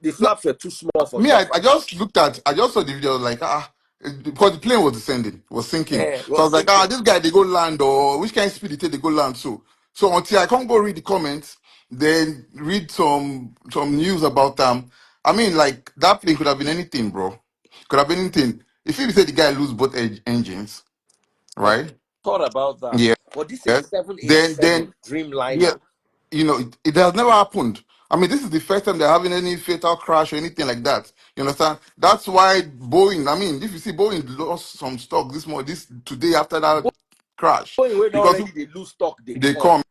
The flaps were too small for Me, I trucking. just I just saw the video, like, because the plane was descending, was sinking. It So I was was like, sinking. this guy, they go land, or which kind of speed they take, they go land. So until I can't go read the comments, then read some news about them. I mean, like, that plane could have been anything, bro. Could have been anything. If you say the guy lose both engines, I right? thought about that. Yeah. But this is Then 787 yeah, Dreamliner. it has never happened. I mean, this is the first time they're having any fatal crash or anything like that. You understand? That's why Boeing, I mean, if you see Boeing lost some stock this today after that crash, Going where because already they lose stock, they they come.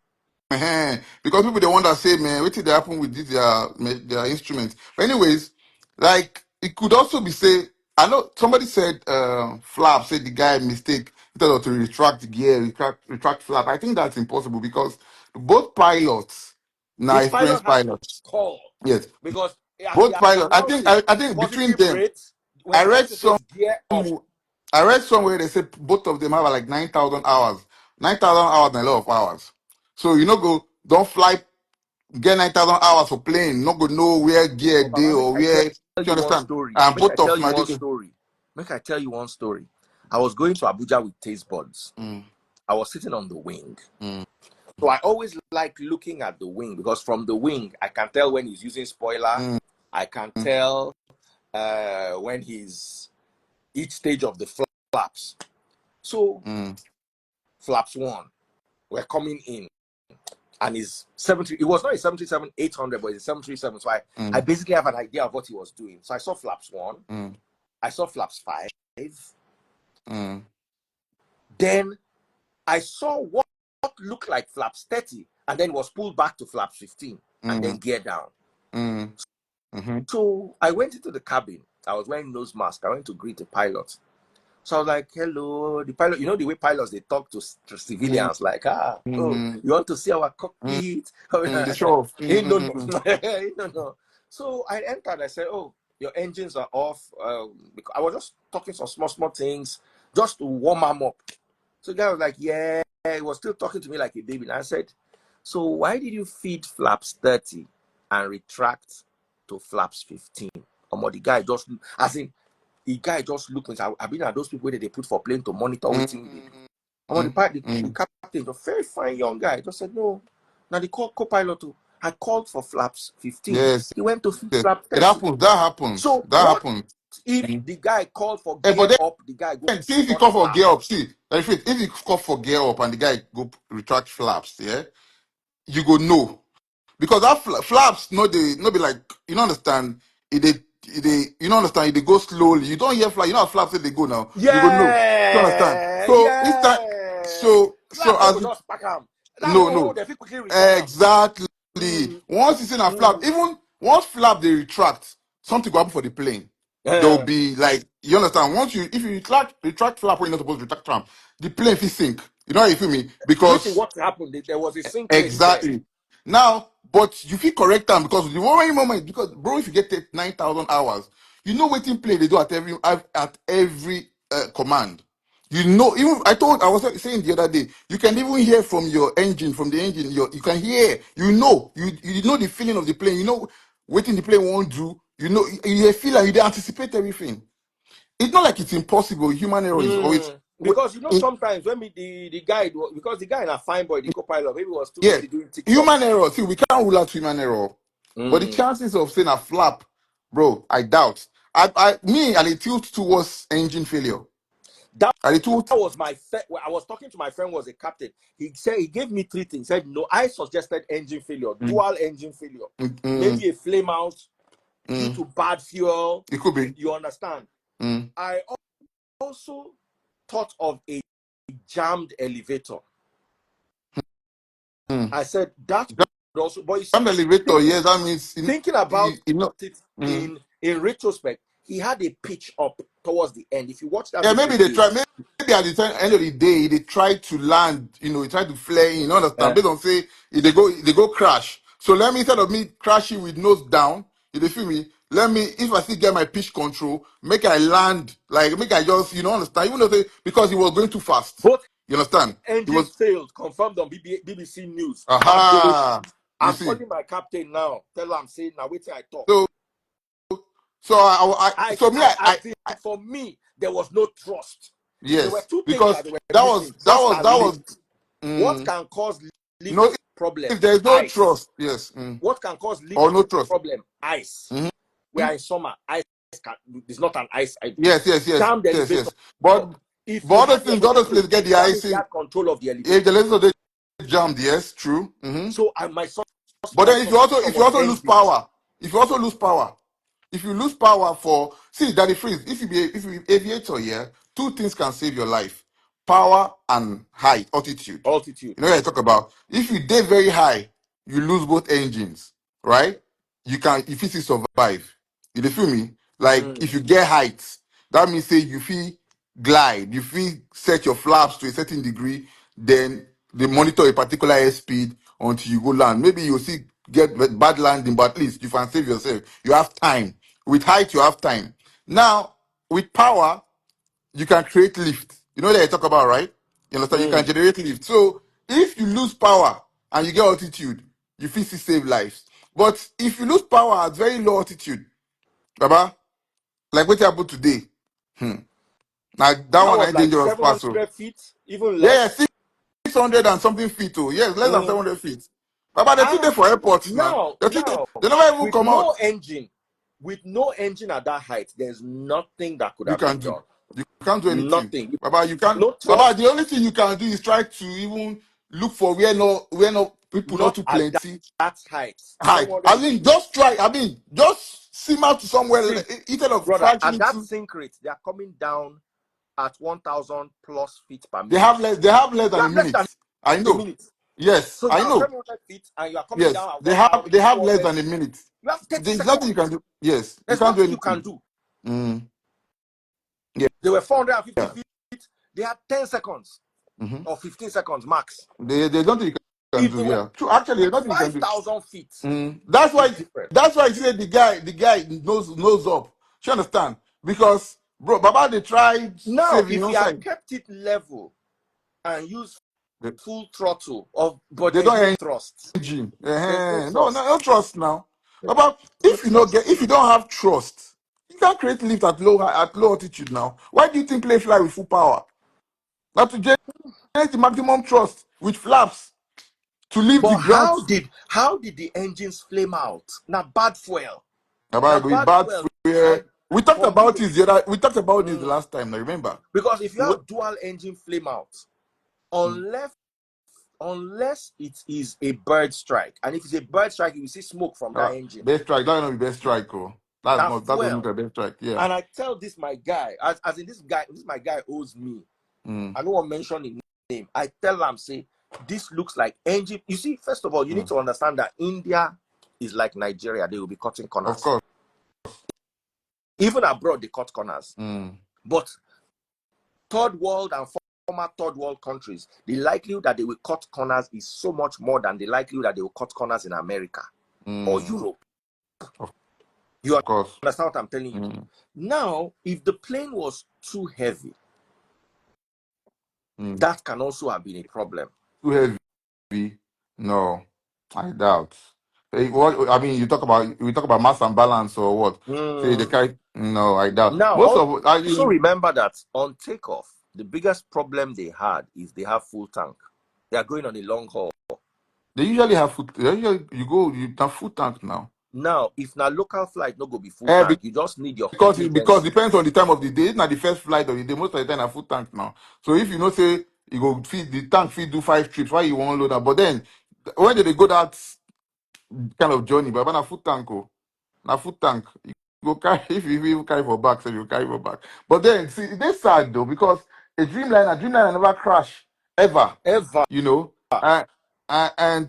come. Because people they want to say, man, what did they happen with this their instruments? But anyways, like, it could also be say, I know somebody said flap, said the guy mistake instead of to retract the gear, retract flap. I think that's impossible because both pilots, now The pilot experienced has to pilots, call yes, because as they both are pilots. announcing I think between positive them, rates, when I somebody read says gear up, I read somewhere they said both of them have like 9,000 hours. 9,000 hours and a lot of hours. So don't fly, get 9,000 hours for plane, not go know where gear day Baba, make or I tell where, you you one understand? story. And Make I both of tell you my one did. story. Make I tell you one story. I was going to Abuja with taste buds. I was sitting on the wing. So I always like looking at the wing because from the wing, I can tell when he's using spoiler. I can tell when he's each stage of the flaps. So flaps 1, we're coming in. And it's 70. It was not a 737-800, but it's a 737. So I basically have an idea of what he was doing. So I saw flaps 1. I saw flaps 5. Then I saw what looked like flaps 30, and then was pulled back to flaps 15, and then gear down. So I went into the cabin. I was wearing nose mask. I went to greet the pilot. So I was like, hello, the pilot. You know the way pilots, they talk to civilians, like, you want to see our cockpit? The show off. No. So I entered. I said, oh, your engines are off. Because I was just talking some small things, just to warm them up. So the guy was like, yeah. He was still talking to me like a baby. And I said, so why did you feed flaps 30 and retract to flaps 15? The guy just, as in, the guy just looked and said, I've been at those people where they put for plane to monitor waiting. The captain, a very fine young guy, just said, no. Now the co-pilot, I called for flaps 15. Yes. He went to flap 30. That happens. So what if Mhm. the guy called for But gear then, up, the guy go see, if you touch call for flap? gear up, if you call for gear up and the guy go retract flaps, yeah, you go no. Because that flaps, no, be like, you don't understand, you don't understand, they go slowly. You don't hear flaps, you know how flaps say they go now. You go no. You understand? So this time, Flaps don't as go just pack him. That's no. they fit quickly return him. Exactly. Once you see a flap, even once flap they retract, something will happen for the plane. There will be like, you understand. If you retract flap when you're not supposed to retract flap, the plane will sink. You know how you feel me? Which is Because what happened. There was a sink rate there. exactly. Now, but you feel correct them because the very moment, because bro, if you get 9,000 hours, you know what team play they do at every command. You know, even I was saying the other day, you can even hear from your engine, from the engine, you can hear, you know the feeling of the plane, you know waiting the plane won't do, you feel like you anticipate everything. It's not like it's impossible. Human error is always because sometimes when the guy, because the guy in a fine boy, the co-pilot, maybe was too yeah, busy doing TikTok. human error. See, we can't rule out human error. But the chances of saying a flap, bro, I doubt. I tilt towards engine failure. That I tilt. was my I was talking to my friend, was a captain. He said, he gave me 3 things. He said, no, I suggested engine failure, dual engine failure, maybe a flame out due to bad fuel. It could be. You understand? I also thought of a jammed elevator. I said that could also, but you see, Elevator, yes, that means thinking about it mm. in retrospect, he had a pitch up towards the end. If you watch that Yeah, video maybe they again, try. Maybe at the end of the day, they try to land. They try to flare in. You understand? Based on say if they go crash. So let me, instead of me crashing with nose down, if they feel me, let me, if I still get my pitch control, make I land, like make I just understand. Even though because he was going too fast. both You understand? He engines was failed, confirmed on BBC News. aha. You I'm see. calling my captain now. Tell him I'm saying now. Wait till I talk. So So so me, As in, for me, there was no trust. There were yes, two things because that were missing: that trust was and lift. What mm, can cause you know, lift problem? if there's no Ice. trust, yes, What can cause or lift no trust. problem? Ice. Mhm. We are in summer. Ice can, it's not an ice. Yes, yes, yes, Jam the yes, elevator. yes. But If you had the other elevator to things get speed, the that means he icing. had control of the If the elevator. lenses are jammed, yes, true. So But my then suspicion if you was also lose engine. power, if you also lose power, if you lose power for see that freeze, if you be aviator, yeah, two things can save your life: power and high altitude. Altitude. You know what I talk about? If you did very high, you lose both engines, right? You can if you still survive. You dey feel me? Like if Mm, you get height, that means say you feel glide, you feel set your flaps to a certain degree, then they monitor a particular airspeed until you go land. Maybe you see get bad landing, but at least you can save yourself. You have time. With height, you have time. Now, with power, you can create lift. You know that I talk about, right? You understand? You can mm. generate lift. So if you lose power and you get altitude, you feel still save lives. But if you lose power at very low altitude, Baba, like what happened today, now that That one was ain't like dangerous pass. So 700 feet, even yeah, yeah, less. 600 and something feet. Oh, yes, less than Mm. 700 feet. Baba, they're too there Ah, for airports now. now, now, They never even with come out. no engine, with no engine at that height, there's nothing that could You have can been do. done. You can't do anything. Nothing. Baba, you can't. No Baba, the trust, only thing you can do is try to even look for where no people not not too at plenty. that height. Height. I 700 mean, feet. just try. I mean, just simmer to somewhere See, instead of brother, crashing at that into. sink rate, they are coming down at 1,000 plus feet per They minute. have less. They have less You than a have less minute. than I a know. minute. Yes, So you I have know. 700 feet and you are coming Yes, down at 1,000, they have less 200 than a feet. minute. You have 30 There's nothing you can seconds. do. Yes, you There's can't do nothing you can anything. do. Mm, yeah. They were 450 Yeah. feet. They had 10 seconds Mm-hmm. or 15 seconds max. There's nothing you can If do. they were Yeah. True. Actually, there's nothing you can do. 5,000 feet, That's why it's different. you say the guy knows up. You understand? Because bro, Baba they tried Now, saving if on he had side. kept it level and used They, full throttle, but they there's no don't thrust. engine. There's no No, thrust. no trust now. Baba, There's no trust. if you don't have trust, you can't create lift at low altitude now. Why do you think plane fly with full power? Now to generate the maximum trust with flaps to leave the But ground. how did the engines flame out? Now bad fuel. Baba, Now we bad bad fuel. fuel. And We talked for me, about this the other. We talked about this the mm, last time. I remember. because if you What? have dual engine flame out, Mm. unless it is a bird strike, and if it's a bird strike, you will see smoke from that engine. Best strike. That will not be best strike. Oh. Now That doesn't look fuel. like best strike. Yeah. And I tell this my guy, as in this my guy owes me. Mm. I don't want to mention his name. I tell him, say, this looks like engine. You see, first of all, you need Mm. to understand that India is like Nigeria. They will be cutting Of corners. course. Even abroad, they cut corners. Mm. But third world and former third world countries, the likelihood that they will cut corners is so much more than the likelihood that they will cut corners in America or Mm. Europe. Of You course. understand what I'm telling you? Mm. Now, if the plane was too heavy, Mm. that can also have been a problem. Too heavy? No, I doubt. What I mean, we talk about mass and balance or what? Say the Mm. kite? No, I doubt. Now, Most of also remember that on takeoff, the biggest problem they had is they have full tank. They are going on a long haul. they usually have food. You have food tank now. Now, if na local flight, no go be full tank. You just need your Because contingency. depends on the time of the day. It's not the first flight of the day. Most of the time, I full tank now. So if you know say you go feed the tank, feed do 5 trips, why you won't load that? But then when they go that kind of journey, but when a full tank, oh, na full tank, you go carry if you even carry for back, so you carry for back. But then see, it's sad though because a Dreamliner never crash ever. Ever. You know, and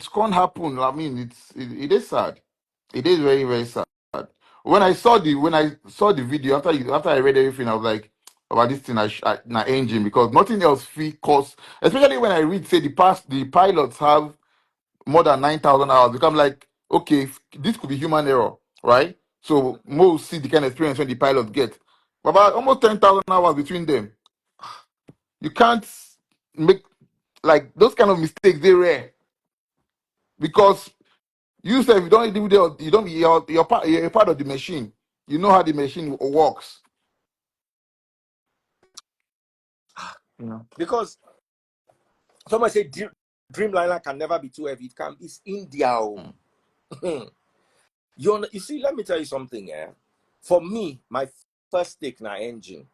it can't happen. I mean, it is sad. It is very very sad. When I saw the video after I read everything, I was like, about this thing, na engine because nothing else feel cause. Especially when I read say the pilots have more than 9,000 hours. Become like okay, this could be human error, right? So most see the kind of experience when the pilot get, but about almost 10,000 hours between them. You can't make like those kind of mistakes. They rare because you say you don't do the you don't you're part of the machine. You know how the machine works. Yeah. Because somebody say Dreamliner can never be too heavy. It can. It's India. Oh. You see, let me tell you something. Yeah, for me, my first take na engine.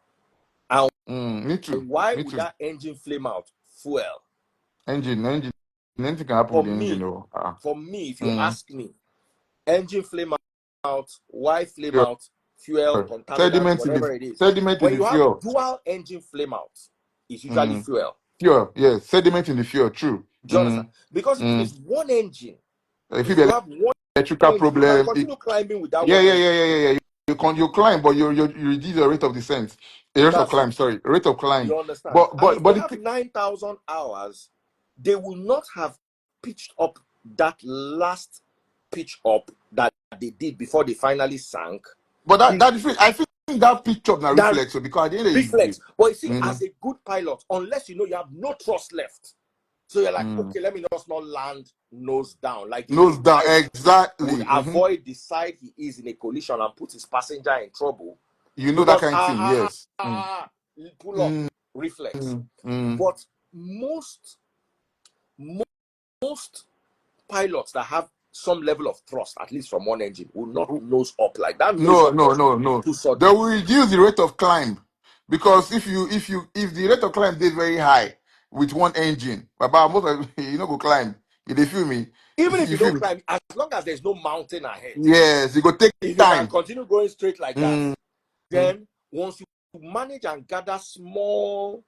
And Me too. why Me would too. that engine flame out? Fuel. Engine. Anything can happen For with the engine. me, Oh. if you Mm. ask me, engine flame out, why flame Fuel. out? Fuel, contaminant, Sediment in the whatever it is. sediment in When the you have fuel. dual engine flame out, it's usually Mm. fuel. Fuel. Yes. Sediment in the fuel. True. Do you understand? Because if Mm. it's one engine, If it if be you have one electrical engine, you can problem, continue climbing with that yeah, one yeah, engine. yeah, yeah, yeah, yeah. You climb, but you reduce the rate of descent. The rate of That's climb, it. sorry, rate of climb. You understand? But And but if they but the have 9,000 hours, they will not have pitched up that last pitch up that they did before they finally sank. but that If that is I think that picture now that reflects so because at the end of the day, reflex. But you see, mm, as a good pilot, unless you know you have no trust left, so you're like, mm, okay, let me just not land nose down. Like the way nose a down pilot would exactly. avoid the side he is in a collision and put his passenger in trouble. You You know that just kind of thing, yes. pull up Mm, reflex. mm, mm. But most pilots that have some level of thrust, at least from one engine, will not nose up like that. Nose No, up no, just no, no. too They sudden. will reduce the rate of climb because if the rate of climb is very high with one engine, Baba, most of you know go climb. You feel me? Even if You you feel don't me? climb, as long as there's no mountain ahead, Yes, it go take if you can time. continue going straight like that, Mm, then once you manage and gather small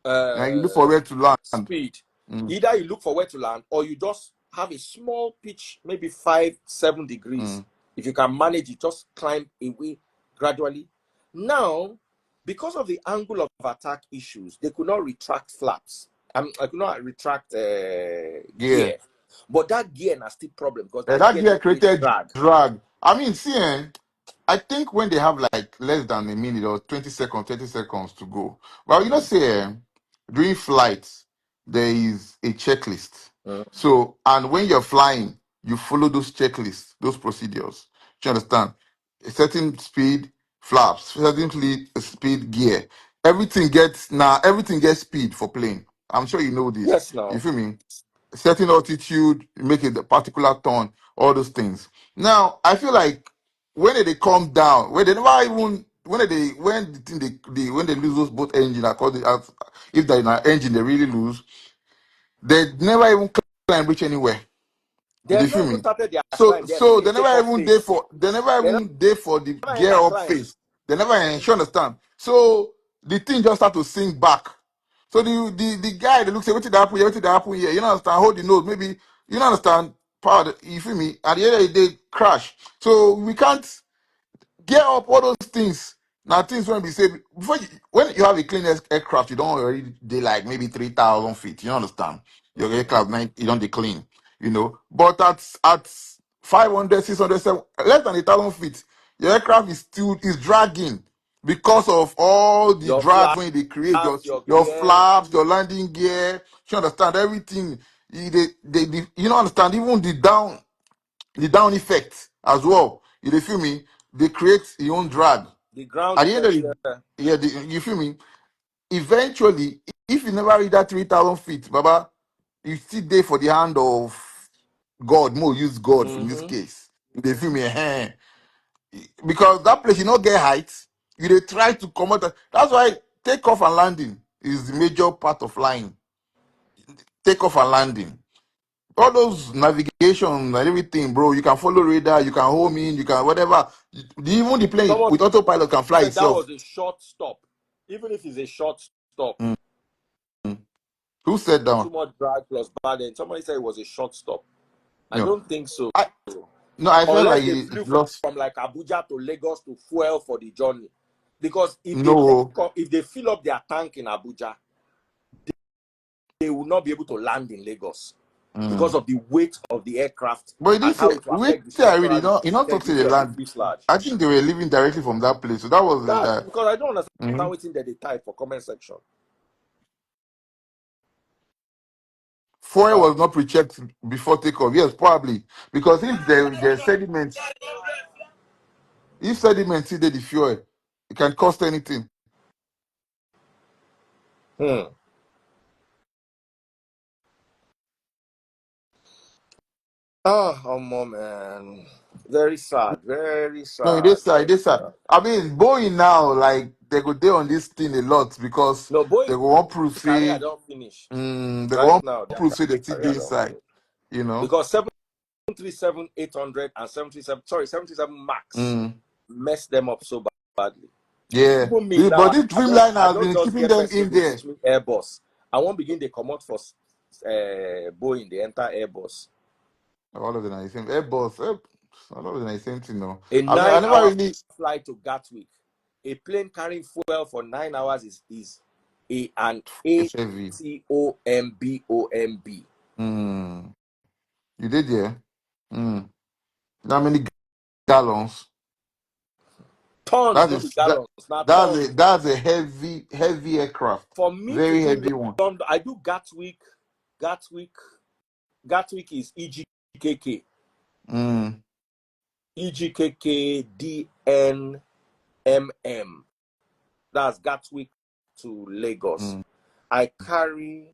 and you look for uh, where to land. speed, Mm, either you look for where to land or you just have a small pitch, maybe 5-7 degrees. mm. If you can manage it, just climb away gradually. Now, because of the angle of attack issues, they could not retract flaps. I could not retract Yeah. gear, but that gear is still problem because that That gear gear they create created drag. drag. I mean, see, I think when they have like less than a minute or 20 seconds, 30 seconds to go. Well, Mm, see, during flights, there is a checklist. mm. So, and when you're flying, you follow those checklists, those procedures. Do you understand? A certain speed, flaps, certain speed, gear. Everything gets speed for plane. I'm sure you know this. Yes, You now. feel me? Certain altitude, make it a particular turn, all those things. Now, I feel like when they come down, when they never even when the thing when they lose those both engine, according as if they're in an engine they really lose, they never even climb reach anywhere. They You have dey not feel even me? started their So climb. They're so still in they never takeoff even phase. They the never gear enter up climb. phase. They never you understand. So the thing just start to sink back. So the guy that looks say what did happen here, what did happen here? You know understand? Hold the nose, maybe you know understand power. You feel me? At the end of the day, crash. So we can't gear up all those things. Now things when we say when you have a clean aircraft, you don't already they like maybe 3,000 feet. You understand? Your aircraft you don't declean, But at 500, 600, less than 1,000 feet, your aircraft is dragging because of all the Your drag flaps, when they create your your gear. flaps, your landing gear. You understand everything. You don't understand even the down effect as well. You dey feel me? They create your own drag. The ground At the end of effect, the yeah, you feel me? Eventually, if you never reach that 3,000 feet, Baba, you still there for the hand of God. More use God in this Mm-hmm. case. They feel me? Because that place you not get height. You they try to come out. That's why takeoff and landing is the major part of flying. Takeoff and landing. All those navigation and everything, bro. You can follow radar, you can home in, you can whatever. Even the plane Someone with autopilot can fly said that itself. was a short stop. Even if it's a short stop, Mm. Who said that? too much drag plus bad end. Somebody said it was a short stop. I You know, don't think so. I no, I felt Unless like they it flew lost. from like Abuja to Lagos to fuel for the journey. Because No, if they fill up their tank in Abuja, they will not be able to land in Lagos because mm. of the weight of the aircraft But he and didn't say. how it will Wait, affect the I really structural not. He not talk to integrity the of the land. fuselage. I think they were leaving directly from that place. So that was That the. because I don't understand Mhm. what's in there they type for comment section. Fuel Uh, was not pre-checked before takeoff. Yes, probably because if there's sediments. If sediment see the fuel, it can cost anything. Hmm. Oh, man. Very sad. Very No, it is sad. sir, it Very is sir. sad. I mean, Boeing now, like they go there on this thing a lot because No, they Boeing go want proof career say, don't finish. they go Right want now, their proof say they still career dey don't inside, finish. you know. Because 737 800 and 737, sorry, 737 Max Mm, messed them up so badly. yeah, Even me now, but this I Dreamliner has don't been just keeping get them person in go there. teach me Airbus. I won't begin they come out for Boeing, they enter Airbus. All of them are the same. Airbus, all of them are the same thing. No, A I mean, I never 9 hour really. flight to Gatwick. A plane carrying fuel for 9 hours is an It's heavy. ATOMBOMB. Mm, you did, yeah. Mm. How many gallons? Tons, That no be is that. gallons, not tons. That's a heavy aircraft. For me to Very do heavy one. London, I do Gatwick. Gatwick is EGKK. Mm, EGKK DNMM. That's Gatwick to Lagos. mm, I carry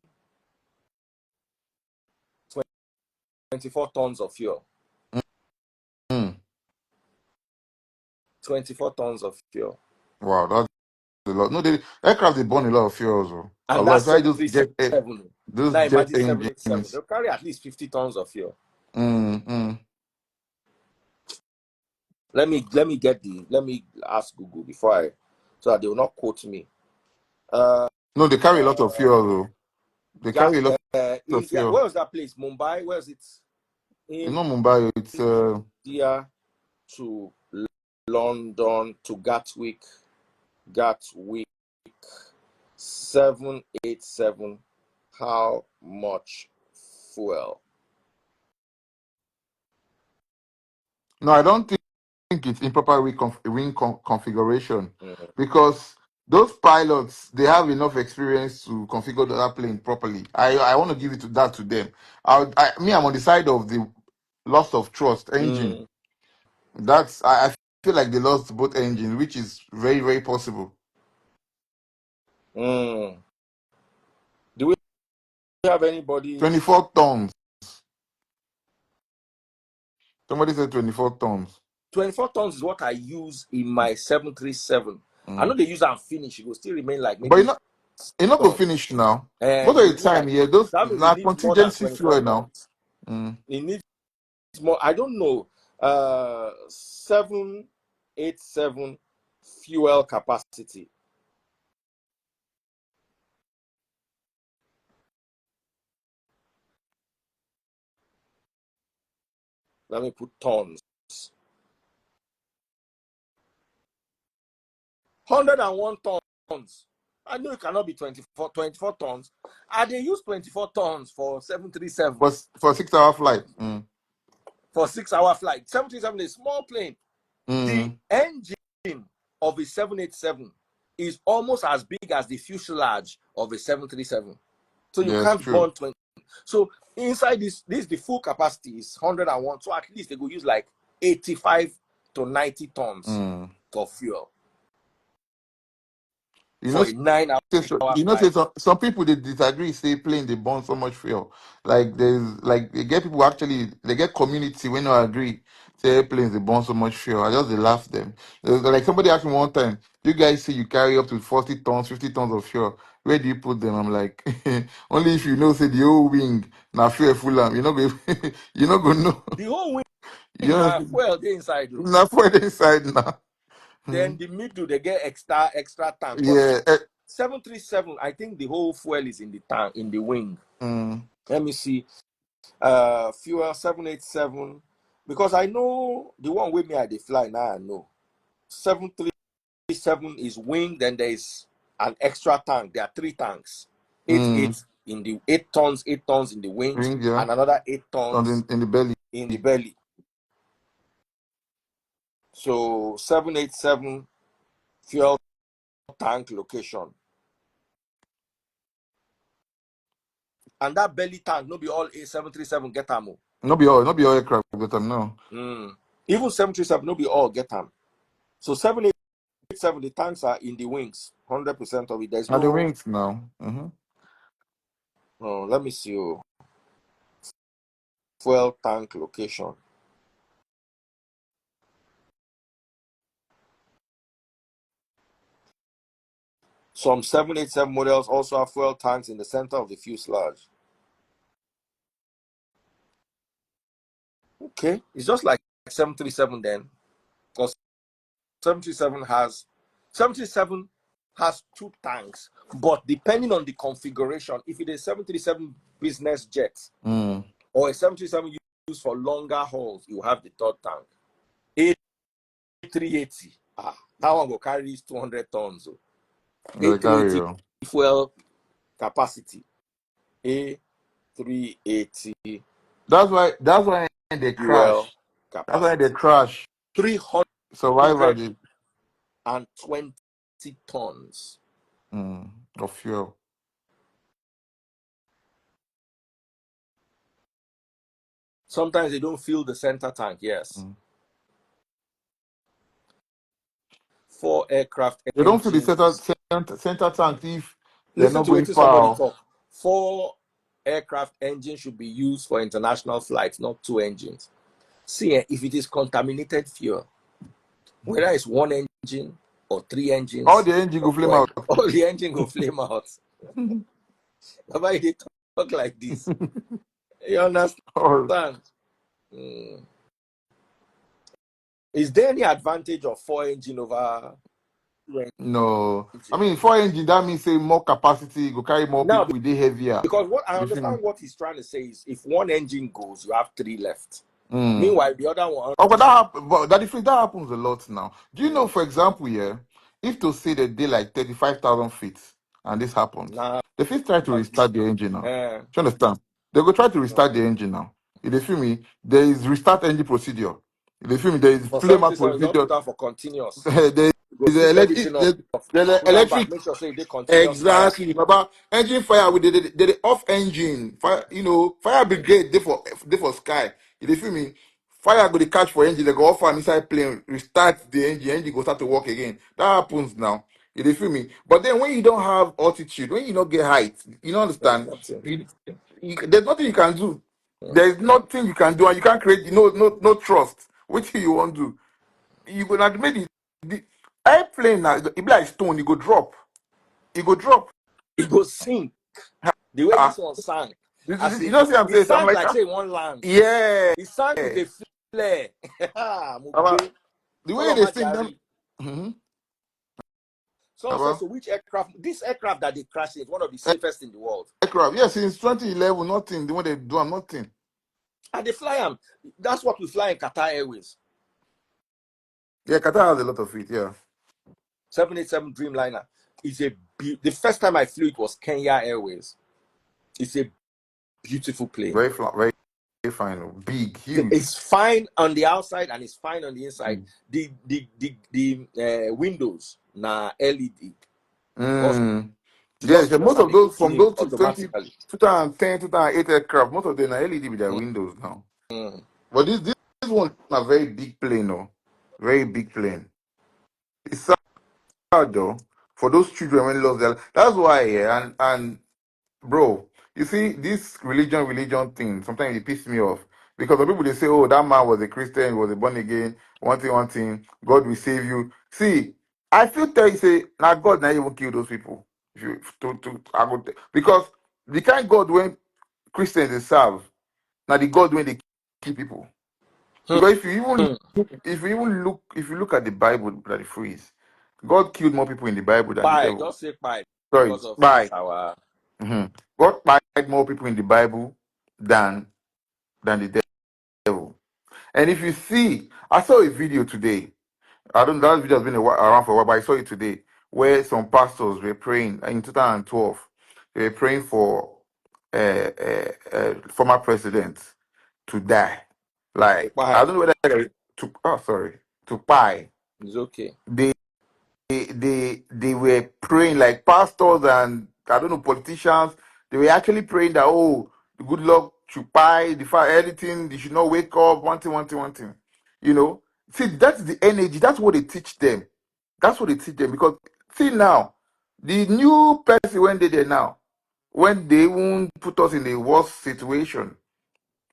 24 tons of fuel. mm. 24 tons of fuel. Wow, that's a lot. No, the aircraft they burn a lot of fuel also. A And lot. that's Especially those 737. Now jet imagine 787. engines. They'll carry at least 50 tons of fuel. Mm, mm. Let me ask Google before I, so that they will not quote me. Uh, No, they carry a lot of fuel though. They carry a lot of fuel. where was that place? Mumbai? Where is it? It's not Mumbai. It's India to London to Gatwick 787. How much fuel? no. I don't think it's improper configuration Mm. because those pilots they have enough experience to configure that plane properly. I want to give it to that to them. I'm on the side of the loss of trust engine. Mm. I feel like they lost both engines, which is very possible. Mm. Do we have anybody? 24 tons. Somebody said 24 tons. 24 tons is what I use in my 737. I know Mm. they use and finish. It will still remain like But maybe you're not gonna tons. finish now. Most And of it the will be time, like, yeah, those that means it now needs more than contingency 24 fuel now. tons. Mm. It needs more. I don't know. 787 fuel capacity. Let me put tons. 101 tons. I know it cannot be 24 tons. And they use 24 tons for 737 For a 6 hour flight. Mm. for 6 hour flight. 737 is a small plane. The Mm. engine of a 787 is almost as big as the fuselage of a 737. So you Yeah, it's can't true. burn 20. So inside this the full capacity is 101. So at least they go use like 85 to 90 tons Mm. of fuel You know, for a 9 hour say flight. some people they disagree. Say plane they burn so much fuel. Like they get people actually they get community when they agree. Say airplanes they burn so much fuel. I just they laugh them. Like somebody asked me one time, you guys say you carry up to 40 tons, 50 tons of fuel. Where do you put them? I'm like, only if you know say the whole wing now fuel full am. You know go you know go know. The whole wing You know fuel they inside though. now for the inside now. Then Mm. the middle they get extra tank. But Yeah. 737, I think the whole fuel is in the tank, in the wing. Mm, Let me see. Fuel 787. Because I know the one with me at the fly now. I know 737 is wing. Then there is an extra tank. There are three tanks. mm. In the 8 tons, 8 tons in the wings, Ring, yeah. and another eight On tons in the belly. in the belly. So 787 fuel tank location. And that belly tank, no be all 737 get ammo. No be all aircraft, but no. Even 737, no be all get them. So 787, the tanks are in the wings, 100% of it. There's And the no. wings now. No, let me see. Oh, fuel tank location. Some 787 models also have fuel tanks in the center of the fuselage. Okay, it's just like 737 then, because 737 has two tanks, but depending on the configuration, if it is 737 business jet or a 737 used for longer hauls, you have the third tank. A380, that one will carry 200 tons. They carry A380 you. fuel capacity. A380 That's why they fuel crash. That's why they capacity. crash. 320 Survivor did tons. of fuel. Sometimes they don't fill the center tank, yes. 4 aircraft They don't feel the engines. center tank if they're Listen not to going it to somebody far. talk. 4 aircraft engines should be used for international flights, not 2 engines. See, if it is contaminated fuel, whether it's 1 engine or 3 All engines, the engine go or flame 4 out. all the engine will flame out. Why they talk like this? You Oh, understand? Mm. Is there any advantage of 4 engine over 2 no. I engine? mean, for engine, that means say more capacity, go carry more Now, people, they heavier. because what I You feel me? understand what he's trying to say is if 1 engine goes, you have 3 left. Mm. Meanwhile, the other one, Oh, but that happens a lot now. Do you know, for example, yeah, if to say that they like 35,000 feet and this happens, now, they first try to restart the engine now. uh, Do you understand? They go try to restart the engine now. If they feel me, there is restart engine procedure. If they feel me, there is for flame out 77, you don't procedure. put out for continuous. there You go is switch everything off, the put them back, electric. make sure say they continuous fire. Exactly. Baba, engine fire with the off engine. Fire, fire brigade, they for sky. You dey feel me? Fire go the catch for engine, they go off and inside plane, restart the engine go start to work again. That happens now. You dey feel me? But then when you don't have altitude, when you don't get height, you don't There's understand. nothing. There's nothing you can do. Mm. There's nothing you can do, and you can't create no trust. What you want to do? You gonna admit the airplane now, it be like stone, you go drop. You go drop. It go sink. The way Ah, this one sank, as you in, know, see, I'm it saying, so I'm sank like, like say one land. yeah. It sank with a flare. About Mugbe. the way they Solomon sing them. Jari. Mhm. Someone says, About so which aircraft, this aircraft that they crashed is one of the safest in the world. aircraft, yeah, since 2011, nothing. The way they do, nothing. And they fly them. That's what we fly in Qatar Airways. Yeah, Qatar has a lot of it. Yeah, 787 Dreamliner is the first time I flew it was Kenya Airways. It's a beautiful plane. very fine, oh, big, huge. It's fine on the outside and it's fine on the inside. Mm. The windows na LED. Because Yeah, so just most have of a those heat from shield those automatically. 2010, 2008 aircraft, most of them are LED with their windows now. Mm. But this one a very big plane, oh, very big plane. It's sad though for those children when lost their. That's why, yeah, and bro, you see, this religion thing, sometimes it pisses me off. Because the people they say, oh, that man was a Christian, he was a born again, one thing, God will save you. See, I feel tell you say, now God now even kill those people. If you I would, because the kind God when Christians they serve, now the God when they kill people. Because Hmm. if you look at the Bible that it frees, God killed more people in the Bible than the Bye. devil. Just say bye Sorry, because of bye. this our God died more people in the Bible than the devil. And if you see, I saw a video today. I don't know that video has been around for a while, but I saw it today where some pastors were praying in 2012. They were praying for former presidents to die. Like I bye. don't know whether to sorry to pie. It's okay. They they were praying like pastors and I don't know politicians. They were actually praying that oh, the good luck to buy the fire anything. They should not wake up. One thing. You know. See, that's the energy. That's what they teach them. That's what they teach them. Because see now, the new person when they there now, when they won't put us in the worst situation,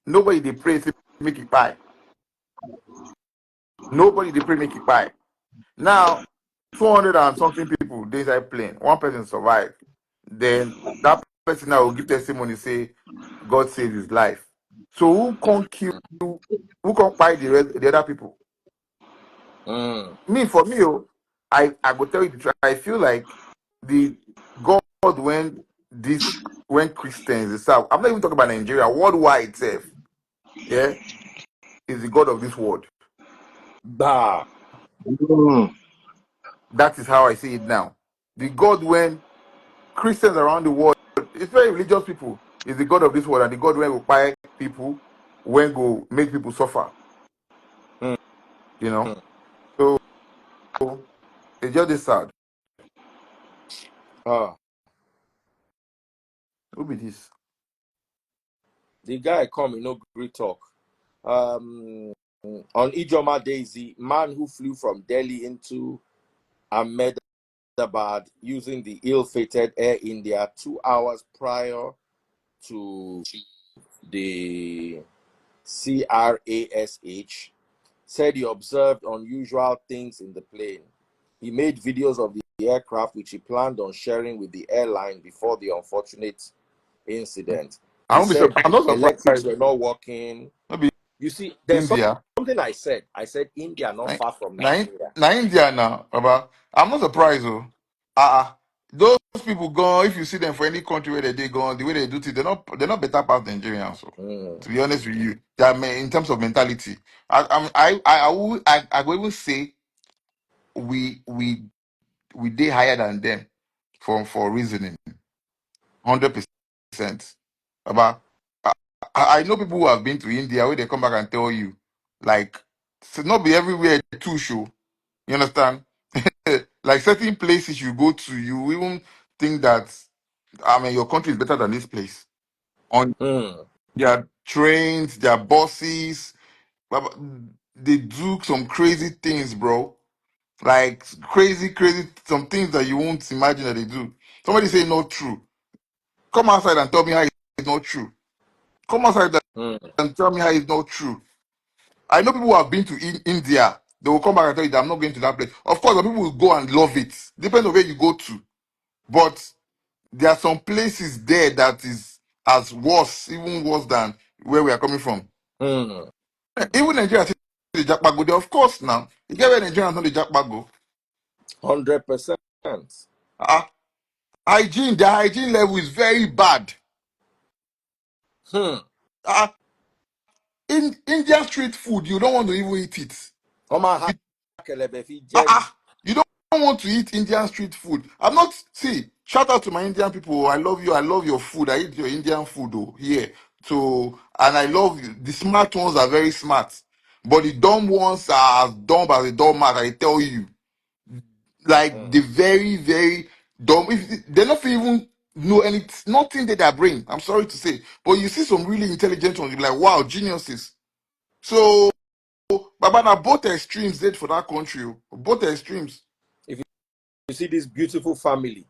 nobody they pray say make it pie. Nobody they pray make it pie. Now, 200 and something people they inside plane. One person survived. Then that person now will give testimony say God saved his life. So who can kill? Who can fight the other people? Mm. Me for me, oh, I go tell you the truth. I feel like the God when Christians itself. I'm not even talking about Nigeria. Worldwide itself, yeah, is the God of this world. Bah. Mm. That is how I see it now. The God when Christians around the world, it's very religious people, is the God of this world, and the God when will fight people, when go make people suffer. Mm. You know, Mm. so it's just this sad. Ah. Who be this? The guy come, no great talk. On Ijoma Daisy, man who flew from Delhi into Ahmedabad using the ill-fated Air India 2 hours prior to the CRASH said he observed unusual things in the plane. He made videos of the aircraft, which he planned on sharing with the airline before the unfortunate incident. I He won't be said surprised. I'm not electrics surprised. were not working. Maybe You see, there's India. something I said. I said India not far from Nigeria. Na India now, Baba. I'm not surprised though. Those people gone. If you see them for any country where they gone, the way they do things, they're not better past Nigerians. So, Mm, to be honest with you, they are in terms of mentality. I will even say we they higher than them for reasoning, 100%. Baba, I, I know people who have been to India where they come back and tell you, like, so not be everywhere too show. You understand? Like certain places you go to, you even think that your country is better than this place. On mm, their trains, their buses, but they do some crazy things, bro. Like crazy, some things that you won't imagine that they do. Somebody say not true. Come outside and tell me how it's not true. Come outside mm, and tell me how it's not true. I know people who have been to India. They will come back and tell you that I'm not going to that place. Of course, some people will go and love it. Depends on where you go to. But there are some places there that is as worse, even worse than where we are coming from. mm. Even Nigeria, say the Jackpago, they of course now. You get where Nigerians know the Jackpago. 100%. Uh, their hygiene level is very bad. Hmm. Uh, in Indian street food, you don't want to even eat it. Oma You, Hakelebefi uh, Jerry. uh, you don't want to eat Indian street food. I'm not, see, shout out to my Indian people. I love you. I love your food. I eat your Indian food here. So, and I love you. The smart ones are very smart. But the dumb ones are as dumb as a dumb man, I tell you. Like the Mm, very dumb. If they don't even know nothing that they bring. I'm sorry to say. But you see some really intelligent ones, you're like, wow, geniuses. So Baba, now both extremes did for that country. Both extremes. if you see this beautiful family,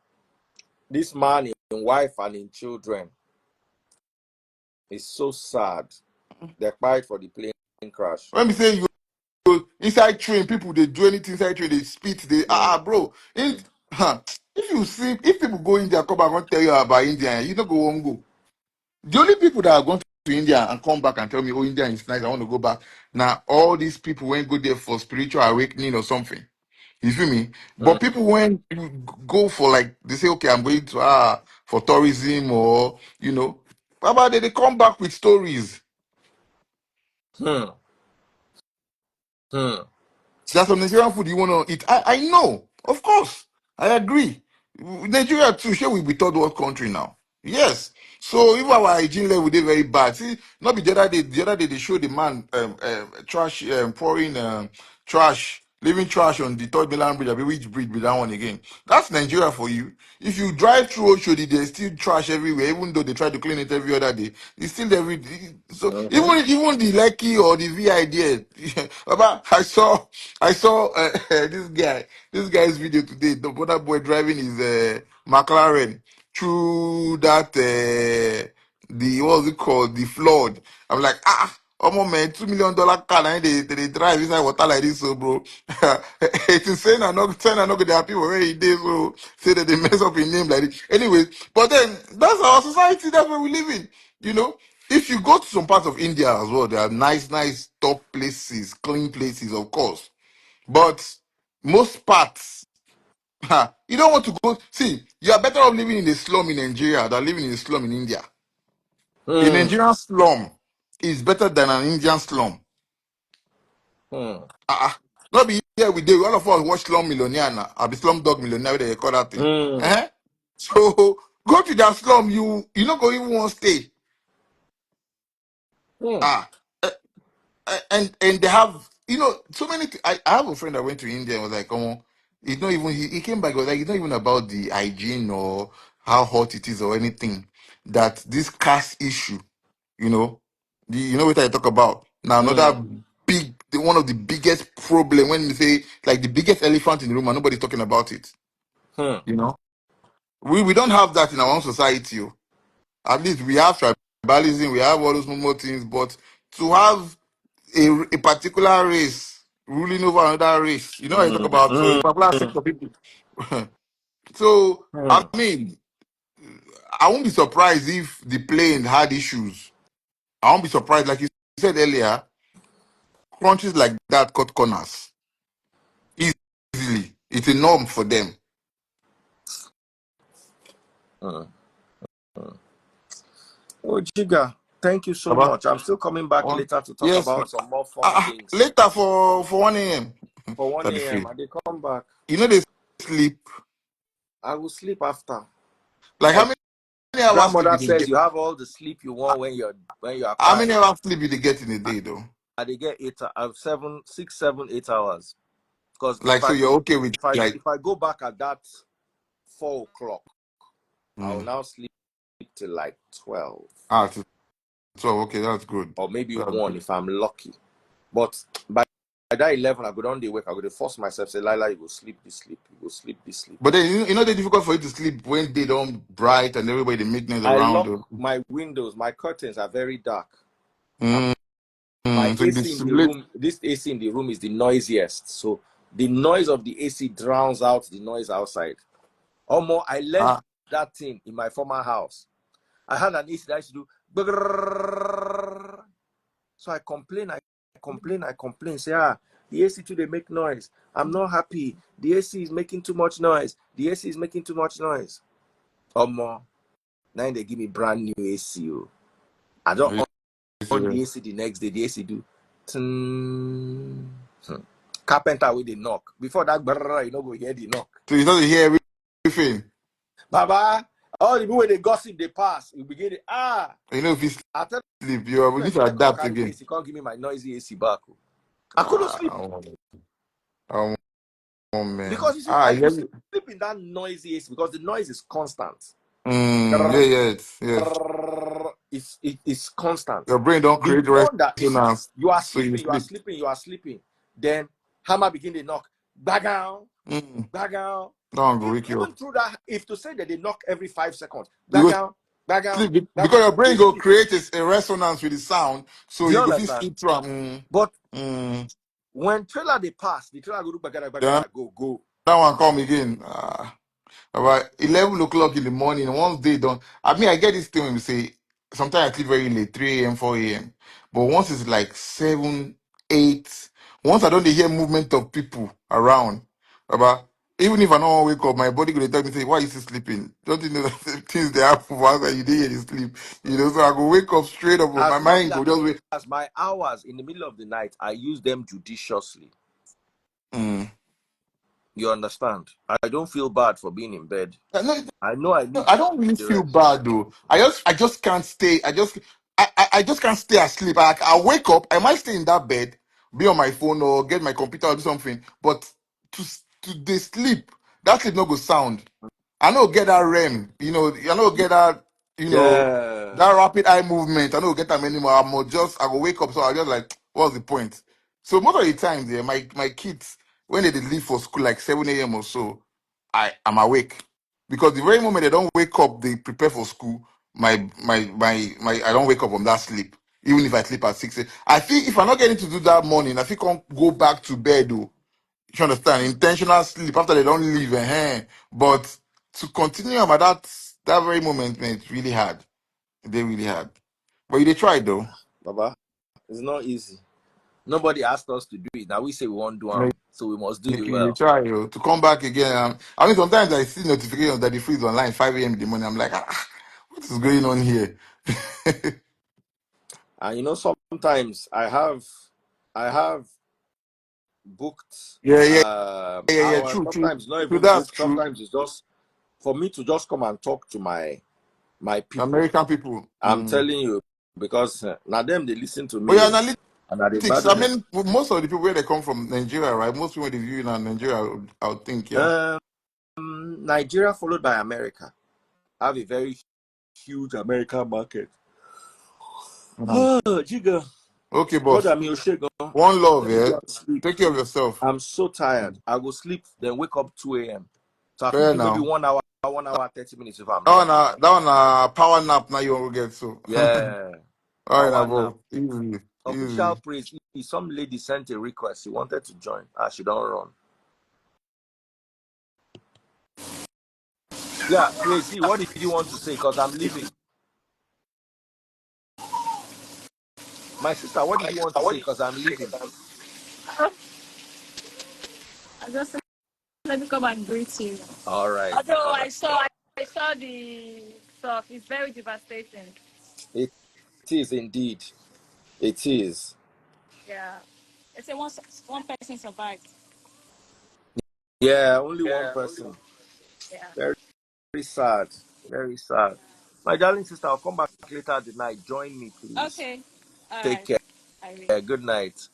this man in wife and in children, is so sad. They cried for the plane crash. Let me say you inside train, people they do anything inside train, they spit, they Mm, bro. If you see if people go India, come back and tell you about India, you don't go won't go. The only people that are going to India and come back and tell me, oh, India is nice, I want to go back. Now all these people went go there for spiritual awakening or something. You feel me? But mm, people when go for like they say, okay, I'm going to for tourism or Baba, they come back with stories. hmm, hmm. There's some Nigerian food you want to eat. I know, of course, I agree. Nigeria too, sure we be third world country now. Yes. So if our hygiene level they very bad. See, not be the other day. The other day they showed the man trash pouring trash leaving trash on the third mainland bridge. I mean, which bridge be that one again? That's Nigeria for you. If you drive through Oshodi, there's still trash everywhere, even though they try to clean it every other day. It's still every. So Mm-hmm. even the Lekki or the VI there. Baba, I saw this guy's video today. The border boy driving his McLaren through that the what's it called, the flood. I'm like, oh man, $2 million car, and they drive inside water like this, so bro. It's insane. I'm not gonna happy where he did, so say that they mess up his name like this. Anyways, but then that's our society. That's where we live in. You know, if you go to some parts of India as well, there are nice top places, clean places, of course. But most parts, you don't want to go. See, you are better off living in a slum in Nigeria than living in a slum in India. A Hmm. Nigerian slum is better than an Indian slum. Hmm. Uh-uh. Not be here we do. All of us watch Slum Millionaire now. I be Slum Dog Millionaire, they call that thing. Hmm. Uh-huh. So go to that slum, you not going even want to stay. Hmm. Ah, and they have so many. I have a friend that went to India and was like, oh, it's not even. He came back, was like, it's not even about the hygiene or how hot it is or anything. That this caste issue, what I talk about now. Another Hmm. one of the biggest problem when we say like the biggest elephant in the room and nobody's talking about it. Hmm. You know, we don't have that in our own society. Oh. At least we have tribalism, we have all those more things, but to have a particular race ruling over another race, I talk Hmm. about so a Hmm. particular set of people. So I Hmm. mean, I won't be surprised if the plane had issues. I won't be surprised, like you said earlier, countries like that cut corners easily. It's a norm for them. Hmm. Oh, Jiga, thank you so About much. I'm still coming back one, later to talk yes, about some more fun things. later for 1 a.m. For 1 That the a.m., fail. and they come back. They sleep. I will sleep after. Like how My many hours sleep grandmother you dey says get? you have all the sleep you want when you are How many quiet. hours sleep you dey get in a day though? They get 7, 6, 7, 8 hours. Because Like so you're okay with like if I go back at that 4 o'clock, I will mm, now sleep till like 12 to 12. Okay, that's good. or maybe That's 1 good. if I'm lucky. But by that 11, I go down the wake. I go to force myself say, Lila, you go sleep this sleep. You go sleep this sleep. But then it's difficult for you to sleep when they don't bright and everybody they make noise I around. lock Though. my windows. My curtains are very dark. And Mm, my so you AC in the dissimulate. room, this AC in the room is the noisiest. So the noise of the AC drowns out the noise outside. Or more, I learned Ah, that thing in my former house. I had an AC that used to do. So I complain. Say, the AC too, they make noise. I'm not happy. The AC is making too much noise. The AC is making too much noise. Or more, now they give me brand new AC. Oh. I don't are you on the serious? AC the next day. The AC do. Tin. Carpenter with the knock. Before that, you know, go hear the knock. So you start to hear everything. Baba, all the people when they gossip, they pass. You begin to, If you I tell sleep, you you need to again, come adapt carry the again. AC, come give me my noisy AC back. Oh. I couldn't Ah, sleep oh, oh, man. because you see, Ah, you yeah. sleep in that noisy AC because the noise is constant. Yes. It's constant. Your brain don't The create one that you see, resonance, so you sleep. you are sleeping. Then hammer begin to knock. Bagown, Mm, bagown. don't go wake you up. Even through that, if to say that they knock every 5 seconds, You go bagown, bagown, sleep because bagown, your you brain go sleep. create a resonance with the sound, so Do you you go feel understand? sleep through. Mm, But mm. when trailer they pass, the trailer go do bagada Then bagada go. that one come again. About 11 o'clock in the morning. Once they done, I mean, I get this thing when we say sometimes I sleep very late, 3 a.m., 4 a.m. But once it's like 7, 8, once I don't hear movement of people around, about even if I don't wake up, my body gonna tell me say, "Why is you sleeping? Don't you know that things they happen while you didn't hear you sleep?" So I go wake up straight up, but my As long mind go just wait. as my hours in the middle of the night, I use them judiciously. Mm. You understand? I don't feel bad for being in bed. No, I know I no, need I don't really the feel rest. bad though. I just can't stay. I just can't stay asleep. I wake up. I might stay in that bed, be on my phone or get my computer or do something. But to they sleep, that sleep no go sound. I know get that REM, I know get that, that Yeah, rapid eye movement. I don't get them anymore. I go wake up, so I just like, what's the point? So most of the times, yeah, my kids when they leave for school like 7 a.m. or so, I'm awake because the very moment they don't wake up, they prepare for school. My I don't wake up from that sleep. Even if I sleep at 6 a.m. I feel if I'm not getting to do that morning, I feel can't go back to bed though. You understand? Intentional sleep after they don't leave, but to continue about that very moment, man, it's really hard. They really hard. But they tried though. Baba, it's not easy. Nobody asked us to do it. Now we say we won't do You know, them, so we must do it they well. try to come back again. I mean, sometimes I see notifications that the freeze online 5 a.m. in the morning. I'm like, what is going on here? And sometimes I have booked Yeah, yeah, yeah. hours. True, true, Sometimes not true. even That's booked. true. Sometimes it's just for me to just come and talk to my people. American people. I'm telling you, because now them they listen to But me, yeah, and now they analytics. value I me. mean, most of the people where they come from Nigeria, right? Most people they view in Nigeria, I would think, yeah. Nigeria followed by America have a very huge American market. Mhm. Oh, Jiga, Okay, boss. brother, me Oshego. One love, Let me yeah. go and sleep. Take care of yourself. I'm so tired. I go sleep, then wake up 2 a.m. So I Fair think maybe now. 1 hour, 30 minutes if I'm That one, lucky. that one, power nap. Now you want to get so. Yeah, All right, now, power nap. bro. Easy, Official easy. praise. Some lady sent a request. She wanted to join. She don't run. Yeah, praise. What did you want to say? Because I'm leaving. My sister, what did you want to say? Because I'm leaving. I just said, let me come and greet you. All right. Although All right. I saw the stuff, it's very devastating. It is indeed. It is. Yeah. They say one person survived. Yeah, only one person. Yeah. Very, very sad. Very sad. My darling sister, I'll come back later at the night. Join me, please. Okay. All Take right. care. I will. Good night.